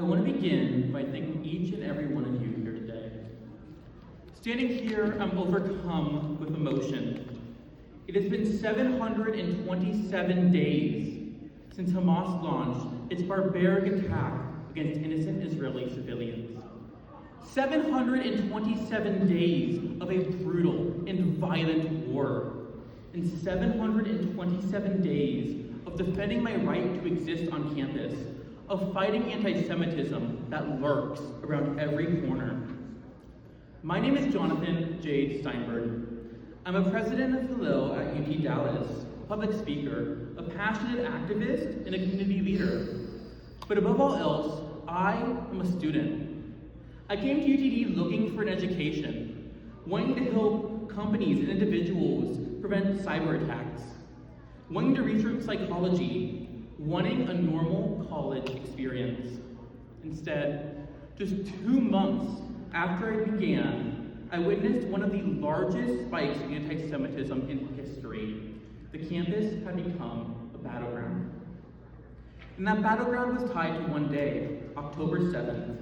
want to begin by thanking each and every one of you here today. Standing here, I'm overcome with emotion. It has been 727 days since Hamas launched its barbaric attack against innocent Israeli civilians. 727 days of a brutal and violent war, and 727 days of defending my right to exist on campus, of fighting anti-Semitism that lurks around every corner. My name is Jonathan Jade Steinberg. I'm a president of Hillel at UT Dallas, a public speaker, a passionate activist, and a community leader. But above all else, I am a student. I came to UTD looking for an education, wanting to help companies and individuals prevent cyber attacks, wanting to research psychology, wanting a normal college experience. Instead, just 2 months after I began, I witnessed one of the largest spikes in anti-Semitism in history. The campus had become a battleground. And that battleground was tied to one day, October 7th.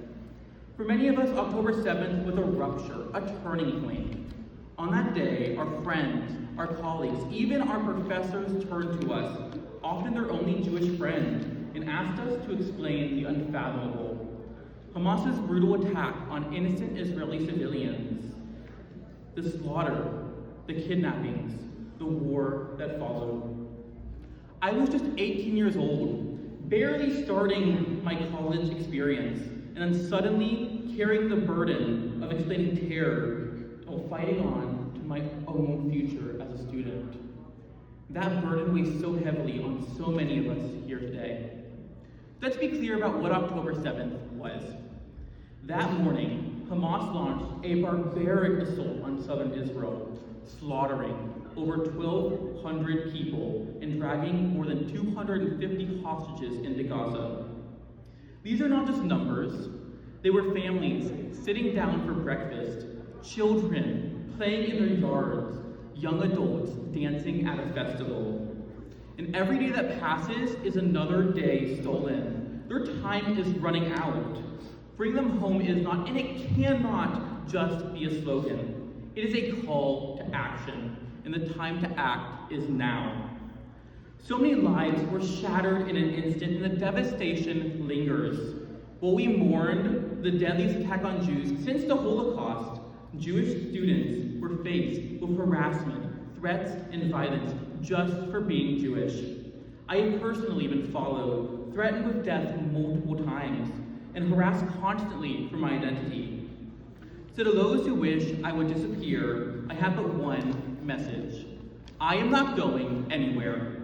For many of us, October 7th was a rupture, a turning point. On that day, our friends, our colleagues, even our professors turned to us, often their only Jewish friend, and asked us to explain the unfathomable. Hamas's brutal attack on innocent Israeli civilians, the slaughter, the kidnappings, the war that followed. I was just 18 years old, barely starting my college experience, and then suddenly carrying the burden of explaining terror while fighting on to my own future as a student. That burden weighs so heavily on so many of us here today. Let's be clear about what October 7th was. That morning, Hamas launched a barbaric assault on southern Israel, slaughtering over 1,200 people and dragging more than 250 hostages into Gaza. These are not just numbers. They were families sitting down for breakfast, children playing in their yards, young adults dancing at a festival. And every day that passes is another day stolen. Their time is running out. Bring them home is not, and it cannot just be a slogan. It is a call to action, and the time to act is now. So many lives were shattered in an instant, and the devastation lingers. While we mourned the deadliest attack on Jews since the Holocaust, Jewish students were faced with harassment, threats, and violence just for being Jewish. I have personally been followed, threatened with death multiple times, and harassed constantly for my identity. So to those who wish I would disappear, I have but one message. I am not going anywhere.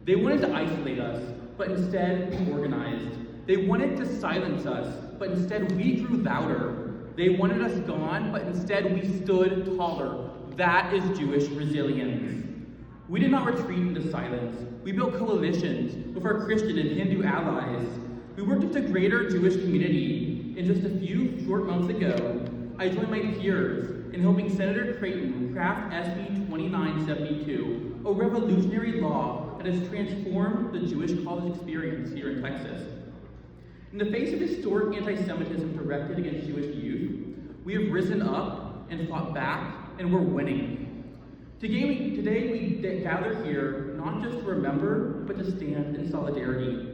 They wanted to isolate us, but instead we organized. They wanted to silence us, but instead we grew louder. They wanted us gone, but instead we stood taller. That is Jewish resilience. We did not retreat into silence. We built coalitions with our Christian and Hindu allies. We worked with the greater Jewish community. And just a few short months ago, I joined my peers in helping Senator Creighton craft SB 2972, a revolutionary law that has transformed the Jewish college experience here in Texas. In the face of historic anti-Semitism directed against Jewish youth, we have risen up and fought back, and we're winning. Today we gather here not just to remember, but to stand in solidarity.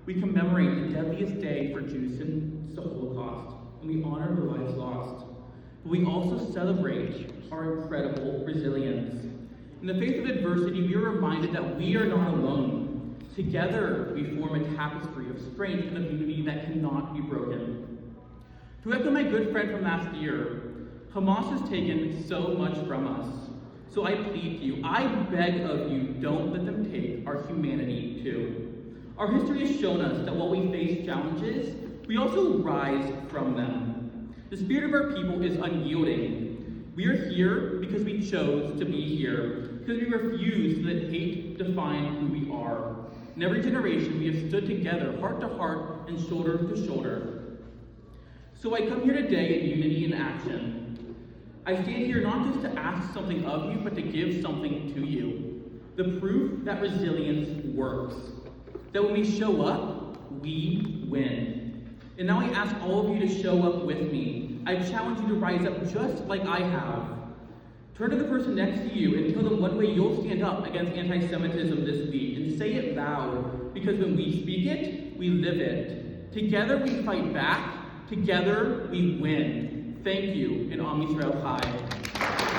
We commemorate the deadliest day for Jews since the Holocaust, and we honor the lives lost. But we also celebrate our incredible resilience. In the face of adversity, we are reminded that we are not alone. Together, we form a tapestry of strength and a unity that cannot be broken. To echo my good friend from last year, Hamas has taken so much from us. So I plead to you, I beg of you, don't let them take our humanity too. Our history has shown us that while we face challenges, we also rise from them. The spirit of our people is unyielding. We are here because we chose to be here, because we refuse to let hate define who we are. In every generation, we have stood together, heart to heart and shoulder to shoulder. So I come here today in unity and action. I stand here not just to ask something of you, but to give something to you. The proof that resilience works. That when we show up, we win. And now I ask all of you to show up with me. I challenge you to rise up just like I have. Turn to the person next to you and tell them one way you'll stand up against anti-Semitism this week, and say it loud, because when we speak it, we live it. Together we fight back, together we win. Thank you, and Am Yisrael Chai.